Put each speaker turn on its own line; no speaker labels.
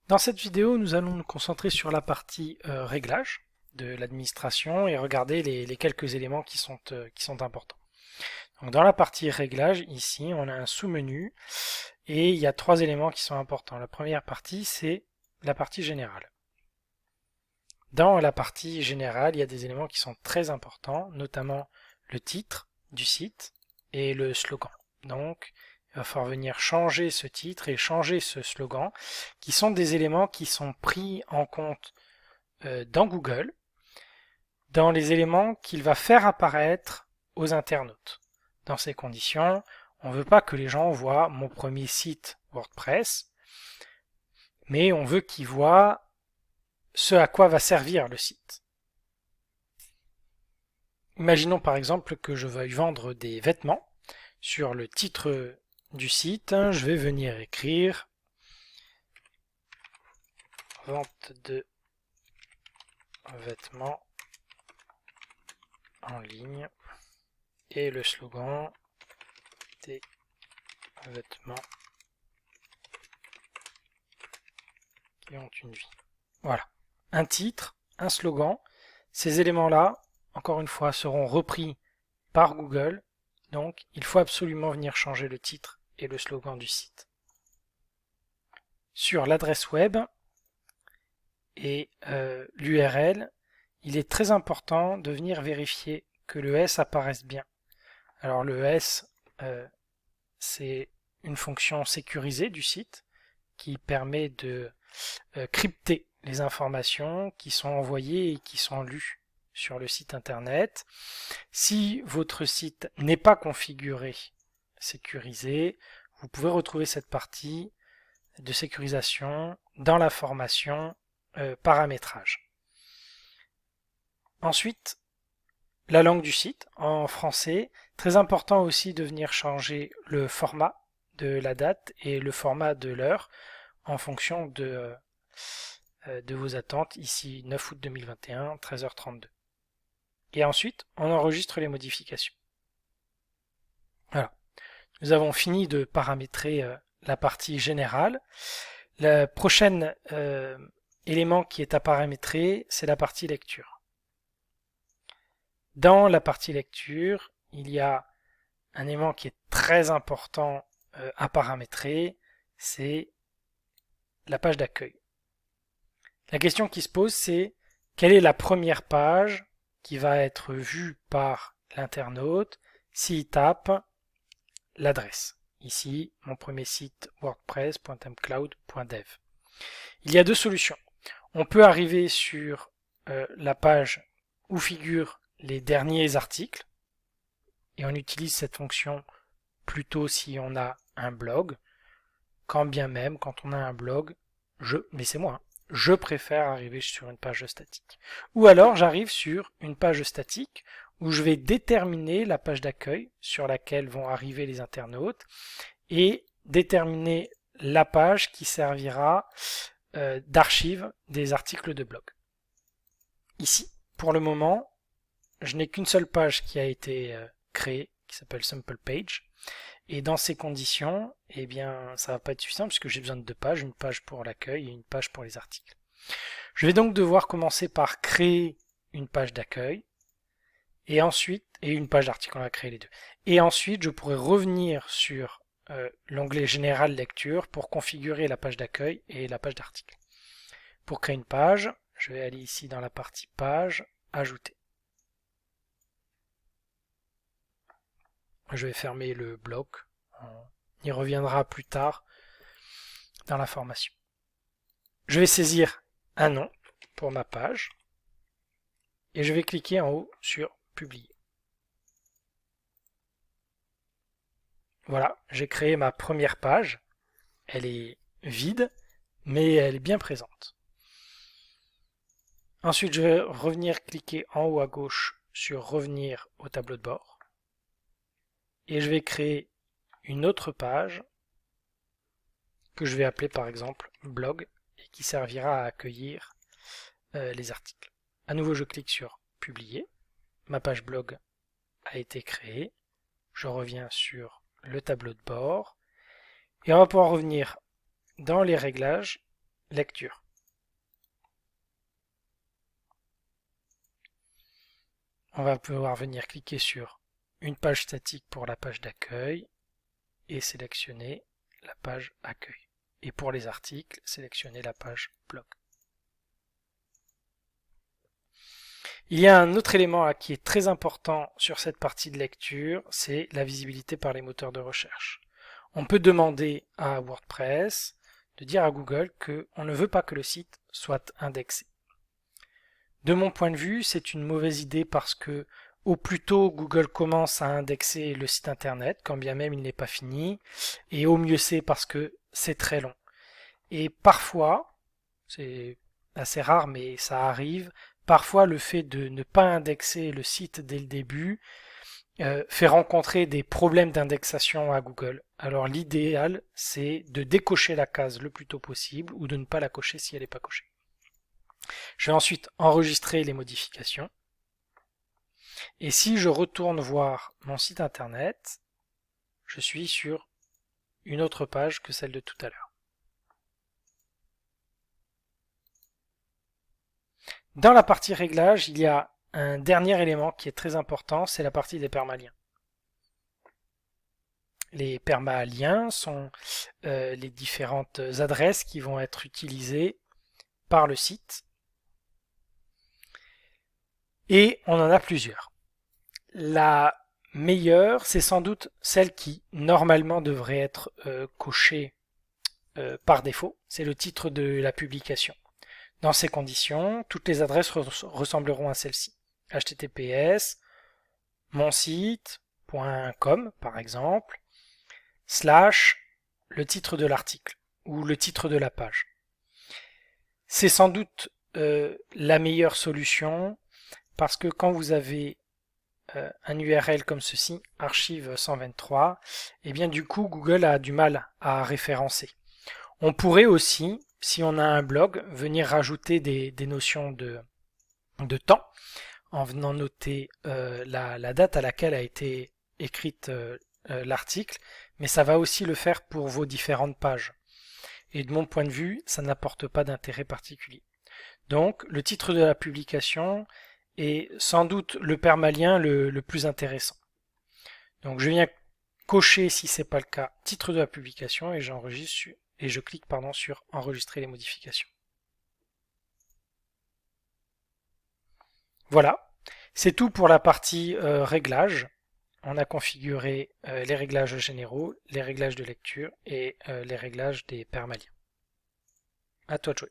Dans cette vidéo, nous allons nous concentrer sur la partie réglage de l'administration et regarder les quelques éléments qui sont importants. Donc dans la partie réglage, ici, on a un sous-menu et il y a trois éléments qui sont importants. La première partie, c'est la partie générale. Dans la partie générale, il y a des éléments qui sont très importants, notamment le titre du site et le slogan. Donc, il va falloir venir changer ce titre et changer ce slogan, qui sont des éléments qui sont pris en compte dans Google, dans les éléments qu'il va faire apparaître aux internautes. Dans ces conditions, on ne veut pas que les gens voient mon premier site WordPress, mais on veut qu'ils voient ce à quoi va servir le site. Imaginons par exemple que je veuille vendre des vêtements. Sur le titre du site, je vais venir écrire vente de vêtements en ligne et le slogan des vêtements qui ont une vie. Voilà. Un titre, un slogan. Ces éléments-là, encore une fois, seront repris par Google. Donc, il faut absolument venir changer le titre et le slogan du site. Sur l'adresse web et l'URL, il est très important de venir vérifier que le S apparaisse bien. Alors le S, c'est une fonction sécurisée du site qui permet de crypter les informations qui sont envoyées et qui sont lues sur le site internet. Si votre site n'est pas configuré sécurisé, vous pouvez retrouver cette partie de sécurisation dans la formation paramétrage. Ensuite, la langue du site en français. Très important aussi de venir changer le format de la date et le format de l'heure en fonction de vos attentes. Ici 9 août 2021, 13h32. Et ensuite, on enregistre les modifications. Voilà. Nous avons fini de paramétrer la partie générale. Le prochain élément qui est à paramétrer, c'est la partie lecture. Dans la partie lecture, il y a un élément qui est très important à paramétrer, c'est la page d'accueil. La question qui se pose, c'est quelle est la première page qui va être vue par l'internaute s'il tape l'adresse. Ici, mon premier site wordpress.mcloud.dev. Il y a deux solutions. On peut arriver sur la page où figurent les derniers articles et on utilise cette fonction plutôt si on a un blog, quand bien même quand on a un blog, mais c'est moi, je préfère arriver sur une page statique. Ou alors j'arrive sur une page statique où je vais déterminer la page d'accueil sur laquelle vont arriver les internautes et déterminer la page qui servira d'archive des articles de blog. Ici, pour le moment, je n'ai qu'une seule page qui a été créée, qui s'appelle Sample Page. Et dans ces conditions, eh bien, ça va pas être suffisant puisque j'ai besoin de deux pages, une page pour l'accueil et une page pour les articles. Je vais donc devoir commencer par créer une page d'accueil et ensuite, et une page d'article, on va créer les deux. Et ensuite, je pourrai revenir sur l'onglet Général Lecture pour configurer la page d'accueil et la page d'article. Pour créer une page, je vais aller ici dans la partie page, ajouter. Je vais fermer le bloc. On y reviendra plus tard dans la formation. Je vais saisir un nom pour ma page et je vais cliquer en haut sur publier. Voilà, j'ai créé ma première page. Elle est vide, mais elle est bien présente. Ensuite, je vais revenir cliquer en haut à gauche sur revenir au tableau de bord et je vais créer une autre page que je vais appeler par exemple blog et qui servira à accueillir les articles. À nouveau, je clique sur publier. Ma page blog a été créée. Je reviens sur le tableau de bord et on va pouvoir revenir dans les réglages lecture. On va pouvoir venir cliquer sur une page statique pour la page d'accueil et sélectionner la page accueil. Et pour les articles, sélectionner la page blog. Il y a un autre élément qui est très important sur cette partie de lecture, c'est la visibilité par les moteurs de recherche. On peut demander à WordPress de dire à Google qu'on ne veut pas que le site soit indexé. De mon point de vue, c'est une mauvaise idée parce que au plus tôt Google commence à indexer le site internet, quand bien même il n'est pas fini, et au mieux c'est parce que c'est très long. Et parfois, c'est assez rare mais ça arrive, parfois le fait de ne pas indexer le site dès le début fait rencontrer des problèmes d'indexation à Google. Alors l'idéal c'est de décocher la case le plus tôt possible ou de ne pas la cocher si elle n'est pas cochée. Je vais ensuite enregistrer les modifications. Et si je retourne voir mon site internet, je suis sur une autre page que celle de tout à l'heure. Dans la partie réglage, il y a un dernier élément qui est très important, c'est la partie des permaliens. Les permaliens sont les différentes adresses qui vont être utilisées par le site. Et on en a plusieurs. La meilleure, c'est sans doute celle qui normalement devrait être cochée par défaut, c'est le titre de la publication. Dans ces conditions, toutes les adresses ressembleront à celle-ci. https monsite.com par exemple, / le titre de l'article ou le titre de la page. C'est sans doute la meilleure solution parce que quand vous avez un URL comme ceci, archive 123, et bien du coup Google a du mal à référencer. On pourrait aussi, si on a un blog, venir rajouter des notions de temps en venant noter la date à laquelle a été écrite l'article, mais ça va aussi le faire pour vos différentes pages. Et de mon point de vue, ça n'apporte pas d'intérêt particulier. Donc le titre de la publication est sans doute le permalien le plus intéressant. Donc je viens cocher, si ce n'est pas le cas, titre de la publication et j'enregistre et je clique sur enregistrer les modifications. Voilà, c'est tout pour la partie réglage. On a configuré les réglages généraux, les réglages de lecture et les réglages des permaliens. À toi de jouer.